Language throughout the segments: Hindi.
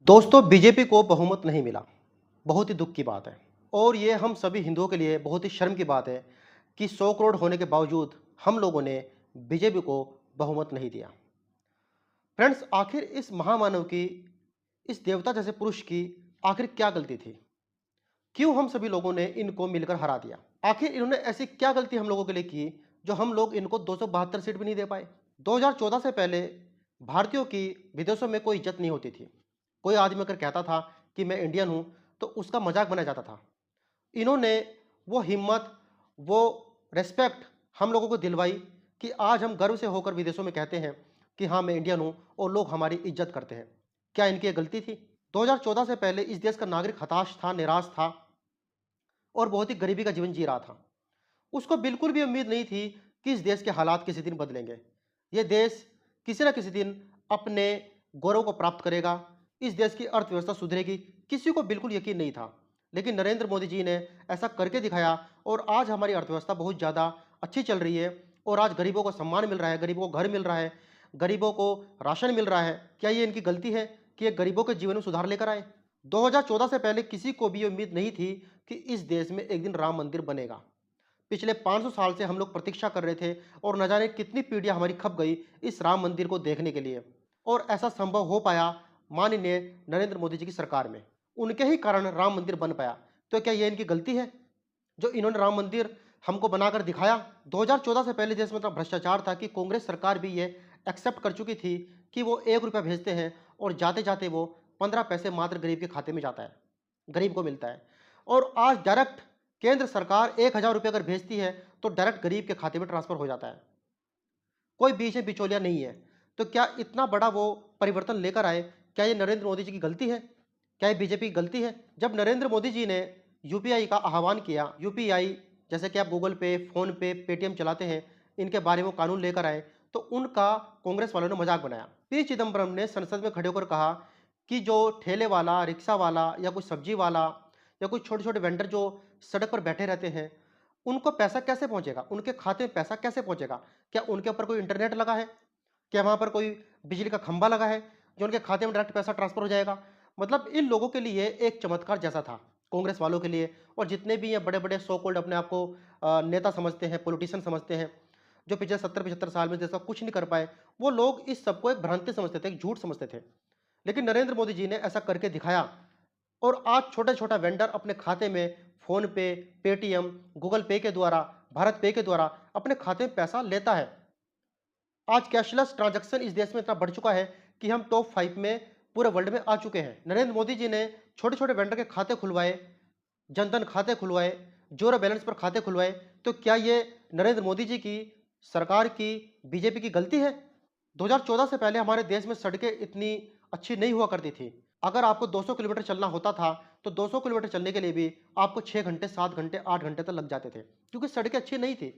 दोस्तों, बीजेपी को बहुमत नहीं मिला। बहुत ही दुख की बात है और ये हम सभी हिंदुओं के लिए बहुत ही शर्म की बात है कि 100 करोड़ होने के बावजूद हम लोगों ने बीजेपी को बहुमत नहीं दिया। फ्रेंड्स, आखिर इस महामानव की, इस देवता जैसे पुरुष की आखिर क्या गलती थी? क्यों हम सभी लोगों ने इनको मिलकर हरा दिया? आखिर इन्होंने ऐसी क्या गलती हम लोगों के लिए की जो हम लोग इनको 272 सीट भी नहीं दे पाए? 2014 से पहले भारतीयों की विदेशों में कोई इज्जत नहीं होती थी। कोई आदमी अगर कहता था कि मैं इंडियन हूं तो उसका मजाक बनाया जाता था। इन्होंने वो हिम्मत, वो रिस्पेक्ट हम लोगों को दिलवाई कि आज हम गर्व से होकर विदेशों में कहते हैं कि हाँ, मैं इंडियन हूं और लोग हमारी इज्जत करते हैं। क्या इनकी ये गलती थी? 2014 से पहले इस देश का नागरिक हताश था, निराश था और बहुत ही गरीबी का जीवन जी रहा था। उसको बिल्कुल भी उम्मीद नहीं थी कि इस देश के हालात किसी दिन बदलेंगे। ये देश किसी न किसी दिन अपने गौरव को प्राप्त करेगा, इस देश की अर्थव्यवस्था सुधरेगी, किसी को बिल्कुल यकीन नहीं था। लेकिन नरेंद्र मोदी जी ने ऐसा करके दिखाया और आज हमारी अर्थव्यवस्था बहुत ज़्यादा अच्छी चल रही है और आज गरीबों को सम्मान मिल रहा है, गरीबों को घर मिल रहा है, गरीबों को राशन मिल रहा है। क्या ये इनकी गलती है कि ये गरीबों के जीवन में सुधार लेकर आए? 2014 से पहले किसी को भी ये उम्मीद नहीं थी कि इस देश में एक दिन राम मंदिर बनेगा। पिछले 500 साल से हम लोग प्रतीक्षा कर रहे थे और न जाने कितनी पीढ़ियां हमारी खप गई इस राम मंदिर को देखने के लिए। और ऐसा संभव हो पाया माननीय नरेंद्र मोदी जी की सरकार में। उनके ही कारण राम मंदिर बन पाया। तो क्या ये इनकी गलती है जो इन्होंने राम मंदिर हमको बनाकर दिखाया? 2014 से पहले देश में इतना भ्रष्टाचार था कि कांग्रेस सरकार भी ये एक्सेप्ट कर चुकी थी कि वो 1 रुपया भेजते हैं और जाते जाते वो 15 पैसे मात्र गरीब के खाते में जाता है, गरीब को मिलता है। और आज डायरेक्ट केंद्र सरकार 1,000 रुपये अगर भेजती है तो डायरेक्ट गरीब के खाते में ट्रांसफर हो जाता है। कोई बीच में बिचौलिया नहीं है। तो क्या इतना बड़ा वो परिवर्तन लेकर आए? क्या ये नरेंद्र मोदी जी की गलती है? क्या ये बीजेपी की गलती है? जब नरेंद्र मोदी जी ने यूपीआई का आह्वान किया, यूपीआई जैसे कि आप गूगल पे, फोन पे, पेटीएम चलाते हैं, इनके बारे में कानून लेकर आए तो उनका कांग्रेस वालों ने मजाक बनाया। पी चिदम्बरम ने संसद में खड़े होकर कहा कि जो ठेले वाला, रिक्शा वाला या कोई सब्जी वाला या कोई छोटे छोटे वेंडर जो सड़क पर बैठे रहते हैं, उनको पैसा कैसे पहुंचेगा, उनके खाते में पैसा कैसे पहुंचेगा? क्या उनके ऊपर कोई इंटरनेट लगा है? क्या वहां पर कोई बिजली का खंभा लगा है जो उनके खाते में डायरेक्ट पैसा ट्रांसफर हो जाएगा? मतलब इन लोगों के लिए एक चमत्कार जैसा था, कांग्रेस वालों के लिए। और जितने भी ये बड़े बड़े सो कॉल्ड अपने आप को नेता समझते हैं, पॉलिटिशियन समझते हैं, जो पिछले 70-75 साल में जैसा कुछ नहीं कर पाए, वो लोग इस सबको एक भ्रांति समझते थे, एक झूठ समझते थे। लेकिन नरेंद्र मोदी जी ने ऐसा करके दिखाया और आज छोटा-छोटा वेंडर अपने खाते में फ़ोन पे, पेटीएम, गूगल पे के द्वारा, भारत पे के द्वारा अपने खाते में पैसा लेता है। आज कैशलेस ट्रांजैक्शन इस देश में इतना बढ़ चुका है कि हम टॉप 5 में पूरे वर्ल्ड में आ चुके हैं। नरेंद्र मोदी जी ने छोटे-छोटे वेंडर के खाते खुलवाए, जनधन खाते खुलवाए, ज़ीरो बैलेंस पर खाते खुलवाए। तो क्या ये नरेंद्र मोदी जी की सरकार की, बीजेपी की गलती है? 2014 से पहले हमारे देश में सड़कें इतनी अच्छी नहीं हुआ करती थी। अगर आपको 200 किलोमीटर चलना होता था, तो 200 किलोमीटर चलने के लिए भी आपको 6 घंटे, 7 घंटे, 8 घंटे तक लग जाते थे, क्योंकि सड़कें अच्छी नहीं थी।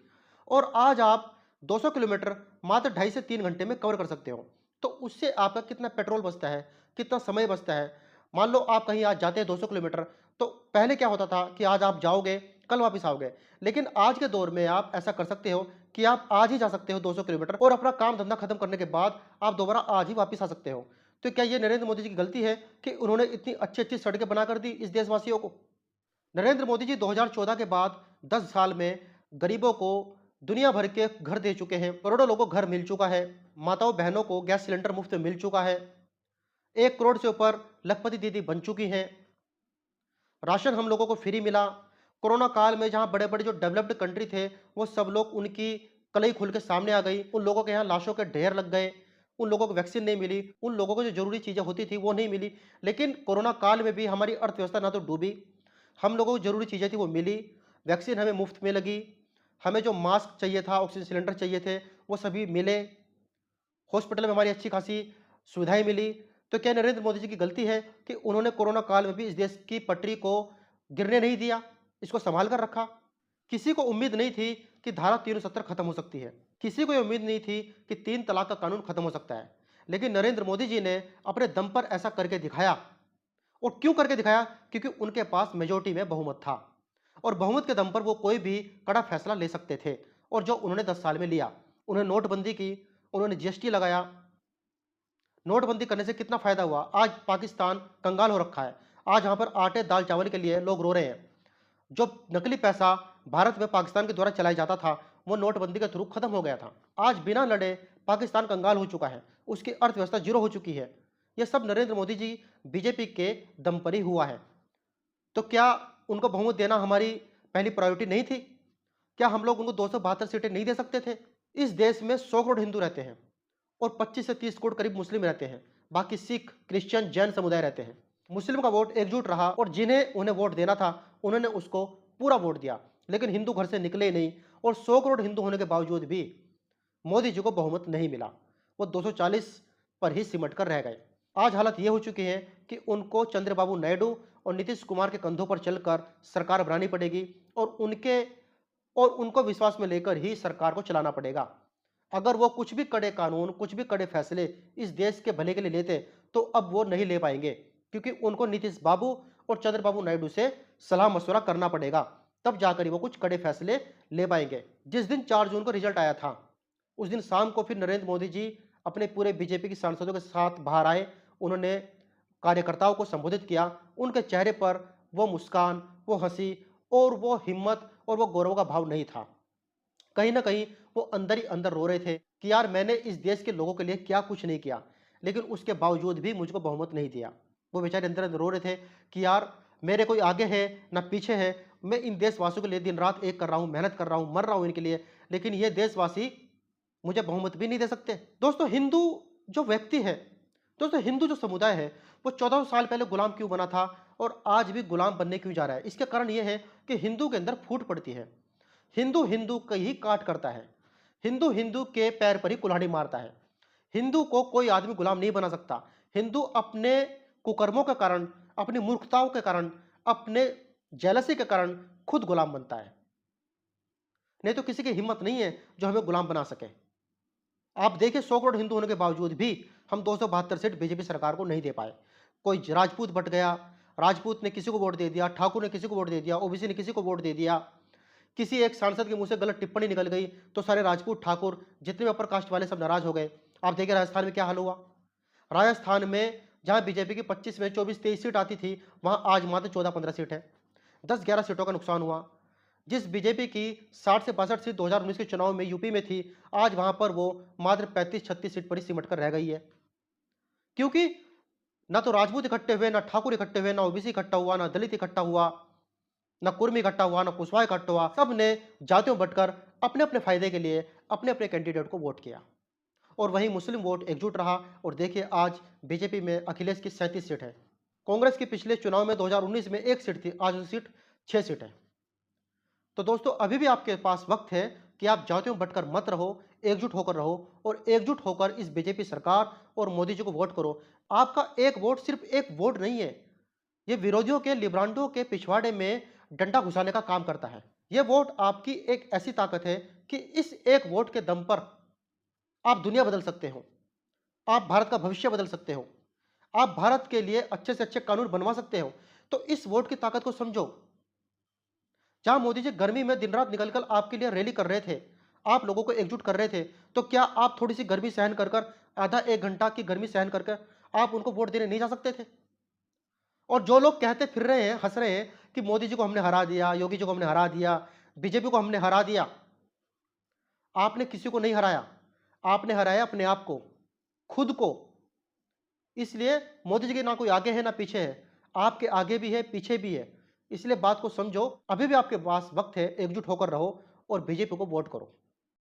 और आज आप 200 किलोमीटर मात्र 2.5 से 3 घंटे में कवर कर सकते हो। तो उससे आपका कितना पेट्रोल बचता है, कितना समय बचता है। मान लो आप कहीं आज जाते हैं 200 किलोमीटर, तो पहले क्या होता था कि आज आप जाओगे, कल वापस आओगे। लेकिन आज के दौर में आप ऐसा कर सकते हो कि आप आज ही जा सकते हो 200 किलोमीटर और अपना काम धंधा खत्म करने के बाद आप दोबारा आज ही वापस आ सकते हो। तो क्या ये नरेंद्र मोदी जी की गलती है कि उन्होंने इतनी अच्छी-अच्छी सड़कें बना कर दी इस देशवासियों को? नरेंद्र मोदी जी 2014 के बाद 10 साल में गरीबों को दुनिया भर के घर दे चुके हैं, करोड़ों लोगों को घर मिल चुका है, माताओं बहनों को गैस सिलेंडर मुफ्त में मिल चुका है, 1 करोड़ से ऊपर लखपति दीदी बन चुकी हैं, राशन हम लोगों को फ्री मिला। कोरोना काल में जहां बड़े बड़े जो डेवलप्ड कंट्री थे, वो सब लोग उनकी कलई खुल के सामने आ गई। उन लोगों के यहाँ लाशों के ढेर लग गए, उन लोगों को वैक्सीन नहीं मिली, उन लोगों को जो जरूरी चीजें होती थी वो नहीं मिली। लेकिन कोरोना काल में भी हमारी अर्थव्यवस्था ना तो डूबी, हम लोगों को जरूरी चीजें थी वो मिली, वैक्सीन हमें मुफ्त में लगी, हमें जो मास्क चाहिए था, ऑक्सीजन सिलेंडर चाहिए थे, वो सभी मिले, हॉस्पिटल में हमारी अच्छी खासी सुविधाएं मिली। तो क्या नरेंद्र मोदी जी की गलती है कि उन्होंने कोरोना काल में भी इस देश की पटरी को गिरने नहीं दिया, इसको संभाल कर रखा? किसी को उम्मीद नहीं थी कि धारा 370 खत्म हो सकती है, किसी को ये उम्मीद नहीं थी कि 3 तलाक का कानून खत्म हो सकता है। लेकिन नरेंद्र मोदी जी ने अपने दम पर ऐसा करके दिखाया। और क्यों करके दिखाया? क्योंकि उनके पास मेजोरिटी में बहुमत था और बहुमत के दम पर वो कोई भी कड़ा फैसला ले सकते थे। और जो उन्होंने 10 साल में लिया, उन्होंने नोटबंदी की, उन्होंने जीएसटी लगाया, नोटबंदी करने से कितना फायदा हुआ? आज पाकिस्तान कंगाल हो रखा है। आज यहाँ पर आटे दाल चावल के लिए लोग रो रहे हैं। जो नकली पैसा भारत में पाकिस्तान के द्वारा चलाया जाता था, वो नोटबंदी के थ्रू खत्म हो गया था। आज बिना लड़े पाकिस्तान कंगाल हो चुका है, उसकी अर्थव्यवस्था जीरो हो चुकी है। ये सब नरेंद्र मोदी जी बीजेपी के दम पर ही हुआ है। तो क्या उनको बहुमत देना हमारी पहली प्रायोरिटी नहीं थी? क्या हम लोग उनको 272 सीटें नहीं दे सकते थे? इस देश में 100 करोड़ हिंदू रहते हैं और 25 से 30 करोड़ करीब मुस्लिम रहते हैं। बाकी सिख, क्रिश्चियन, जैन समुदाय रहते हैं। मुस्लिम का वोट एकजुट रहा और जिन्हें उन्हें वोट देना था, उन्होंने उसको पूरा वोट दिया। लेकिन हिंदू घर से निकले ही नहीं और 100 करोड़ हिंदू होने के बावजूद भी मोदी जी को बहुमत नहीं मिला। वो 240 पर ही सिमट कर रह गए। आज हालत ये हो चुकी है कि उनको चंद्रबाबू नायडू और नीतीश कुमार के कंधों पर चलकर सरकार बनानी पड़ेगी और उनको विश्वास में लेकर ही सरकार को चलाना पड़ेगा। अगर वो कुछ भी कड़े कानून, कुछ भी कड़े फैसले इस देश के भले के लिए लेते, तो अब वो नहीं ले पाएंगे, क्योंकि उनको नीतीश बाबू और चंद्रबाबू नायडू से सलाह मशवरा करना पड़ेगा, तब जाकर ही वो कुछ कड़े फैसले ले पाएंगे। जिस दिन 4 जून को रिजल्ट आया था, उस दिन शाम को फिर नरेंद्र मोदी जी अपने पूरे बीजेपी के सांसदों के साथ बाहर आए। उन्होंने कार्यकर्ताओं को संबोधित किया। उनके चेहरे पर वो मुस्कान, वो हंसी और वो हिम्मत और वो गौरव का भाव नहीं था। कहीं ना कहीं वो अंदर ही अंदर रो रहे थे कि यार, मैंने इस देश के लोगों के लिए क्या कुछ नहीं किया, लेकिन उसके बावजूद भी मुझको बहुमत नहीं दिया। वो बेचारे अंदर अंदर रो रहे थे कि यार, मेरे कोई आगे है ना पीछे है, मैं इन देशवासियों के लिए दिन रात एक कर रहा हूँ, मेहनत कर रहा हूँ, मर रहा हूँ इनके लिए, लेकिन ये देशवासी मुझे बहुमत भी नहीं दे सकते। दोस्तों, हिंदू जो व्यक्ति है, दोस्तों हिंदू जो समुदाय है, वो 1400 साल पहले गुलाम क्यों बना था और आज भी गुलाम बनने क्यों जा रहा है? इसके कारण यह है कि हिंदू के अंदर फूट पड़ती है। हिंदू हिंदू का ही काट करता है। हिंदू हिंदू के पैर पर ही कुल्हाड़ी मारता है। हिंदू को कोई आदमी गुलाम नहीं बना सकता। हिंदू अपने कुकर्मों के कारण, अपनी मूर्खताओं के कारण, अपने जेलसी के कारण खुद गुलाम बनता है। नहीं तो किसी की हिम्मत नहीं है जो हमें गुलाम बना सके। आप देखिए, 100 करोड़ हिंदू होने के बावजूद भी हम 272 सीट बीजेपी सरकार को नहीं दे पाए। कोई राजपूत बट गया, राजपूत ने किसी को वोट दे दिया, ठाकुर ने किसी को वोट दे दिया, ओबीसी ने किसी को वोट दे दिया। किसी एक सांसद के मुंह से गलत टिप्पणी निकल गई तो सारे राजपूत, ठाकुर, जितने भी अपर कास्ट वाले सब नाराज हो गए। आप देखिए राजस्थान में क्या हाल हुआ। राजस्थान में जहां बीजेपी की 25 में 24-23 सीट आती थी, वहां आज मात्र 14-15 सीट है। 10-11 सीटों का नुकसान हुआ। जिस बीजेपी की 60 से 62 सीट 2019 के चुनाव में यूपी में थी, आज वहां पर वो मात्र 35-36 सीट पर ही सिमट कर रह गई है। क्योंकि ना तो राजपूत इकट्ठे हुए, ना ठाकुर इकट्ठे हुए, ना ओबीसी इकट्ठा हुआ, ना दलित इकट्ठा हुआ, ना कुर्मी इकट्ठा हुआ, ना कुशवाहा इकट्ठा हुआ। सब ने जातियों बटकर अपने अपने फायदे के लिए अपने अपने कैंडिडेट को वोट किया और वहीं मुस्लिम वोट एकजुट रहा। और देखिए, आज बीजेपी में अखिलेश की 37 सीट है। कांग्रेस की पिछले चुनाव में 2019 में 1 सीट थी, आज सीट 6 सीट है। तो दोस्तों, अभी भी आपके पास वक्त है कि आप जातियों बटकर मत रहो, एकजुट होकर रहो और एकजुट होकर इस बीजेपी सरकार और मोदी जी को वोट करो। आपका एक वोट सिर्फ एक वोट नहीं है, ये विरोधियों के, लिब्रांडों के पिछवाड़े में डंडा घुसाने का काम करता है। यह वोट आपकी एक ऐसी ताकत है कि इस एक वोट के दम पर आप दुनिया बदल सकते हो, आप भारत का भविष्य बदल सकते हो, आप भारत के लिए अच्छे से अच्छे कानून बनवा सकते हो। तो इस वोट की ताकत को समझो। जहां मोदी जी गर्मी में दिन रात निकलकर आपके लिए रैली कर रहे थे, आप लोगों को एकजुट कर रहे थे, तो क्या आप थोड़ी सी गर्मी सहन कर कर, आधा एक घंटा की गर्मी सहन कर कर आप उनको वोट देने नहीं जा सकते थे? और जो लोग कहते फिर रहे हैं, हंस रहे हैं कि मोदी जी को हमने हरा दिया, योगी जी को हमने हरा दिया, बीजेपी को हमने हरा दिया, आपने किसी को नहीं हराया। आपने हराया अपने आप को, खुद को। इसलिए मोदी जी के ना कोई आगे है ना पीछे है, आपके आगे भी है, पीछे भी है। इसलिए बात को समझो। अभी भी आपके पास वक्त है, एकजुट होकर रहो और बीजेपी को वोट करो।